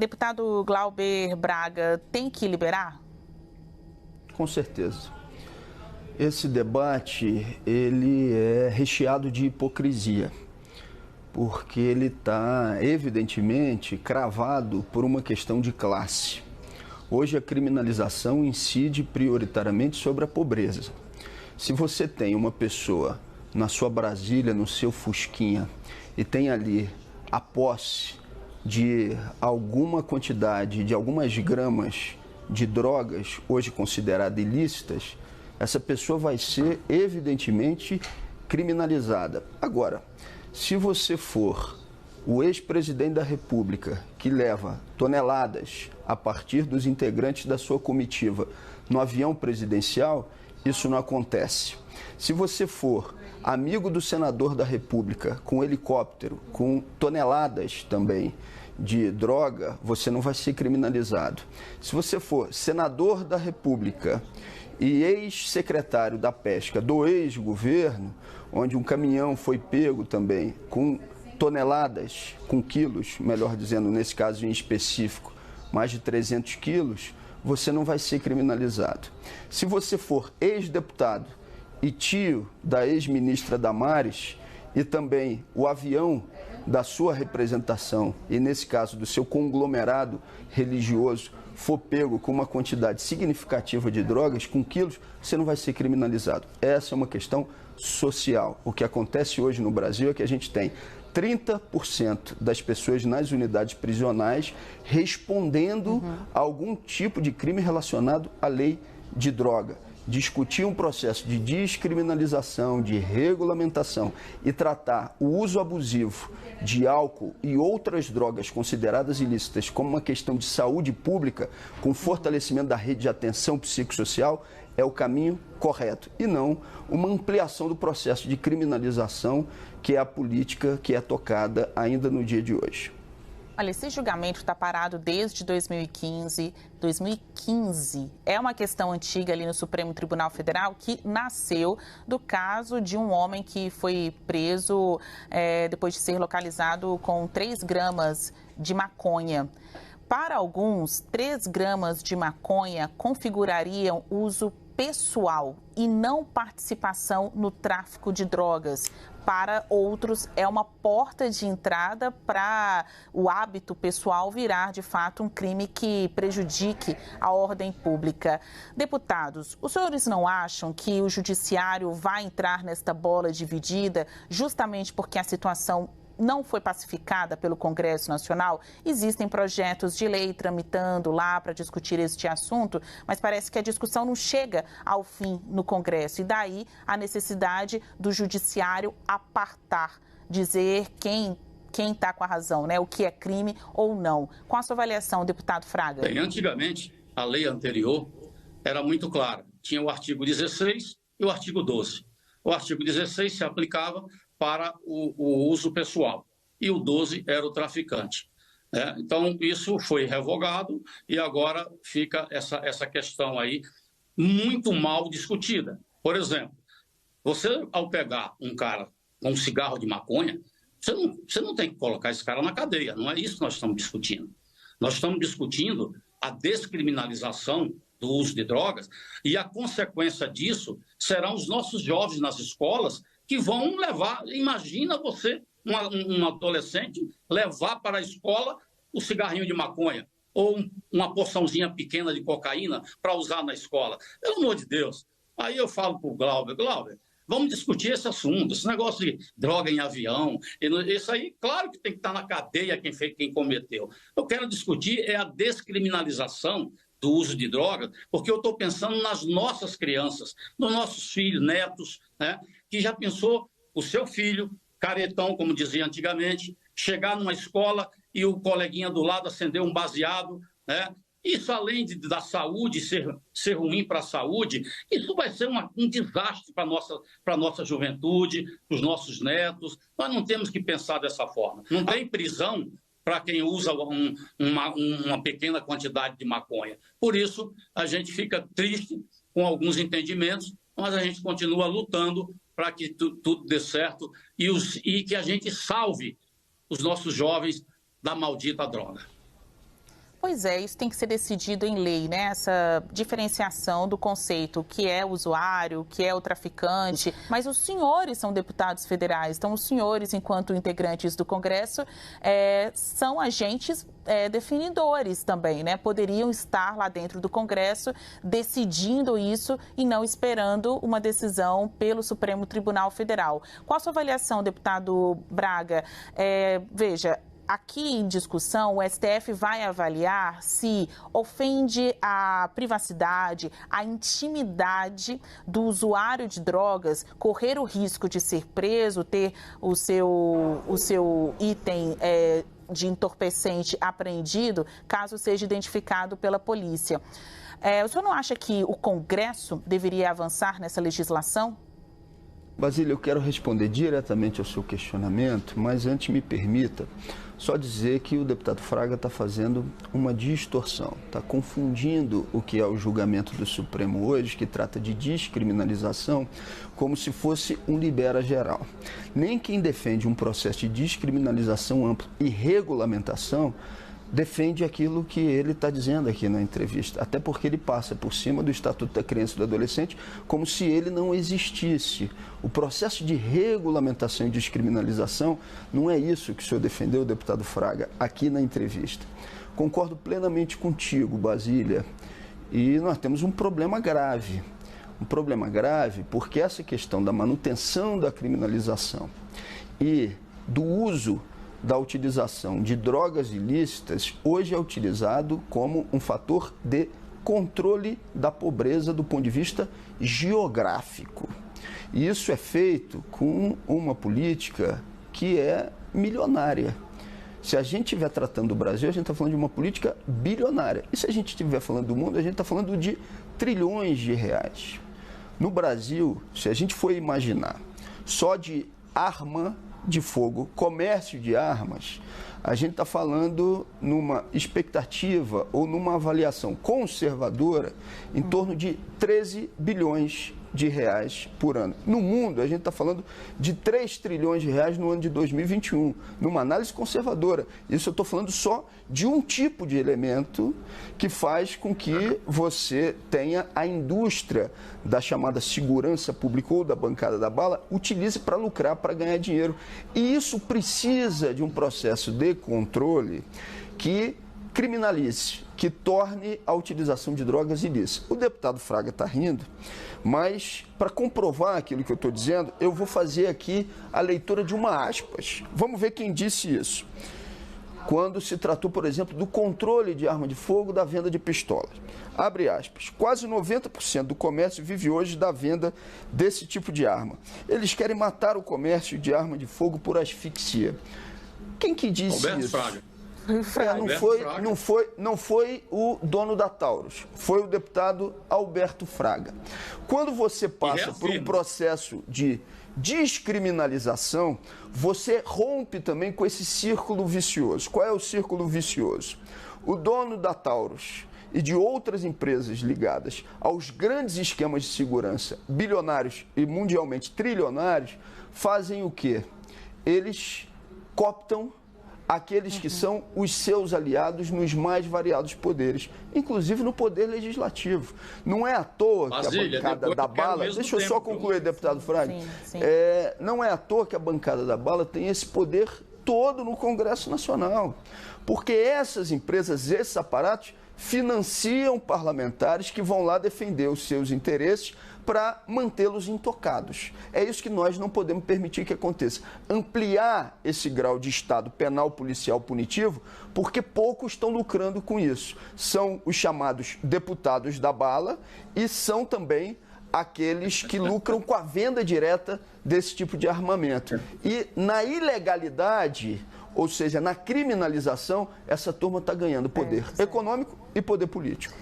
Deputado Glauber Braga, tem que liberar? Com certeza. Esse debate, ele é recheado de hipocrisia, porque ele está, evidentemente, cravado por uma questão de classe. Hoje, a criminalização incide prioritariamente sobre a pobreza. Se você tem uma pessoa na sua Brasília, no seu Fusquinha, e tem ali a posse de alguma quantidade, de algumas gramas de drogas, hoje consideradas ilícitas, essa pessoa vai ser, evidentemente, criminalizada. Agora, se você for o ex-presidente da República, que leva toneladas a partir dos integrantes da sua comitiva no avião presidencial, isso não acontece. Se você for amigo do senador da República, com helicóptero, com toneladas também de droga, você não vai ser criminalizado. Se você for senador da República e ex-secretário da Pesca do ex-governo, onde um caminhão foi pego também com toneladas, com quilos, melhor dizendo, nesse caso em específico, mais de 300 quilos, você não vai ser criminalizado. Se você for ex-deputado e tio da ex-ministra Damares e também o avião da sua representação, e nesse caso do seu conglomerado religioso, for pego com uma quantidade significativa de drogas, com quilos, você não vai ser criminalizado. Essa é uma questão social. O que acontece hoje no Brasil é que a gente tem 30% das pessoas nas unidades prisionais respondendo a algum tipo de crime relacionado à lei de droga. Discutir um processo de descriminalização, de regulamentação e tratar o uso abusivo de álcool e outras drogas consideradas ilícitas como uma questão de saúde pública, com fortalecimento da rede de atenção psicossocial, é o caminho correto e não uma ampliação do processo de criminalização, que é a política que é tocada ainda no dia de hoje. Olha, esse julgamento está parado desde 2015. 2015 é uma questão antiga ali no Supremo Tribunal Federal que nasceu do caso de um homem que foi preso depois de ser localizado com 3 gramas de maconha. Para alguns, 3 gramas de maconha configurariam uso pessoal e não participação no tráfico de drogas. Para outros, é uma porta de entrada para o hábito pessoal virar, de fato, um crime que prejudique a ordem pública. Deputados, os senhores não acham que o judiciário vai entrar nesta bola dividida justamente porque a situação não foi pacificada pelo Congresso Nacional? Existem projetos de lei tramitando lá para discutir este assunto, mas parece que a discussão não chega ao fim no Congresso. E daí a necessidade do judiciário apartar, dizer quem está com a razão, né? O que é crime ou não. Com a sua avaliação, deputado Fraga. Bem, antigamente, a lei anterior era muito clara. Tinha o artigo 16 e o artigo 12. O artigo 16 se aplicava para o uso pessoal e o 12 era o traficante. Então, isso foi revogado e agora fica essa questão aí muito mal discutida. Por exemplo, você, ao pegar um cara com um cigarro de maconha, você não tem que colocar esse cara na cadeia, não é isso que nós estamos discutindo. Nós estamos discutindo a descriminalização do uso de drogas e a consequência disso serão os nossos jovens nas escolas que vão levar, imagina você, um adolescente, levar para a escola o cigarrinho de maconha ou uma porçãozinha pequena de cocaína para usar na escola. Pelo amor de Deus. Aí eu falo para o Glauber, vamos discutir esse assunto, esse negócio de droga em avião, isso aí, claro que tem que estar na cadeia quem cometeu. Eu quero discutir a descriminalização do uso de drogas, porque eu estou pensando nas nossas crianças, nos nossos filhos, netos, né? Que já pensou o seu filho, caretão, como dizia antigamente, chegar numa escola e o coleguinha do lado acender um baseado, né? Isso, além da saúde ser ruim para a saúde, isso vai ser um desastre para a nossa juventude, para os nossos netos. Nós não temos que pensar dessa forma. Não tem prisão para quem usa uma pequena quantidade de maconha. Por isso, a gente fica triste com alguns entendimentos, mas a gente continua lutando para que tudo dê certo e que a gente salve os nossos jovens da maldita droga. Pois é, isso tem que ser decidido em lei, né? Essa diferenciação do conceito, o que é o usuário, o que é o traficante. Mas os senhores são deputados federais, então os senhores, enquanto integrantes do Congresso, são agentes definidores também, né? Poderiam estar lá dentro do Congresso decidindo isso e não esperando uma decisão pelo Supremo Tribunal Federal. Qual a sua avaliação, deputado Braga? Veja, aqui em discussão, o STF vai avaliar se ofende a privacidade, a intimidade do usuário de drogas, correr o risco de ser preso, ter o seu item de entorpecente apreendido, caso seja identificado pela polícia. O senhor não acha que o Congresso deveria avançar nessa legislação? Basílio, eu quero responder diretamente ao seu questionamento, mas antes me permita só dizer que o deputado Fraga está fazendo uma distorção, está confundindo o que é o julgamento do Supremo hoje, que trata de descriminalização, como se fosse um libera geral. Nem quem defende um processo de descriminalização amplo e regulamentação defende aquilo que ele está dizendo aqui na entrevista, até porque ele passa por cima do Estatuto da Criança e do Adolescente como se ele não existisse. O processo de regulamentação e descriminalização não é isso que o senhor defendeu, deputado Fraga, aqui na entrevista. Concordo plenamente contigo, Basília, e nós temos um problema grave. Um problema grave porque essa questão da manutenção da criminalização e do uso da utilização de drogas ilícitas hoje é utilizado como um fator de controle da pobreza do ponto de vista geográfico. E isso é feito com uma política que é milionária. Se a gente estiver tratando do Brasil, a gente está falando de uma política bilionária. E se a gente estiver falando do mundo, a gente está falando de trilhões de reais. No Brasil, se a gente for imaginar só de arma de fogo, comércio de armas, a gente está falando numa expectativa ou numa avaliação conservadora em torno de 13 bilhões de reais por ano. No mundo, a gente está falando de 3 trilhões de reais no ano de 2021, numa análise conservadora. Isso eu estou falando só de um tipo de elemento que faz com que você tenha a indústria da chamada segurança pública ou da bancada da bala, utilize para lucrar, para ganhar dinheiro. E isso precisa de um processo de controle que criminalize, que torne a utilização de drogas ilícitas. O deputado Fraga está rindo, mas para comprovar aquilo que eu estou dizendo, eu vou fazer aqui a leitura de uma aspas. Vamos ver quem disse isso. Quando se tratou, por exemplo, do controle de arma de fogo, da venda de pistolas. Abre aspas. Quase 90% do comércio vive hoje da venda desse tipo de arma. Eles querem matar o comércio de arma de fogo por asfixia. Quem que disse Alberto isso? Fraga. Não foi o dono da Taurus, foi o deputado Alberto Fraga. Quando você passa por um processo de descriminalização, você rompe também com esse círculo vicioso. Qual é o círculo vicioso? O dono da Taurus e de outras empresas ligadas aos grandes esquemas de segurança, bilionários e mundialmente trilionários, fazem o quê? Eles cooptam aqueles que são os seus aliados nos mais variados poderes, inclusive no poder legislativo. Não é à toa que a bancada da bala... Deixa eu só concluir, deputado Fraga. Sim. Não é à toa que a bancada da bala tem esse poder todo no Congresso Nacional, porque essas empresas, esses aparatos, financiam parlamentares que vão lá defender os seus interesses para mantê-los intocados. É isso que nós não podemos permitir que aconteça. Ampliar esse grau de Estado penal, policial, punitivo, porque poucos estão lucrando com isso. São os chamados deputados da bala e são também aqueles que lucram com a venda direta desse tipo de armamento. E na ilegalidade, ou seja, na criminalização, essa turma está ganhando poder econômico e poder político.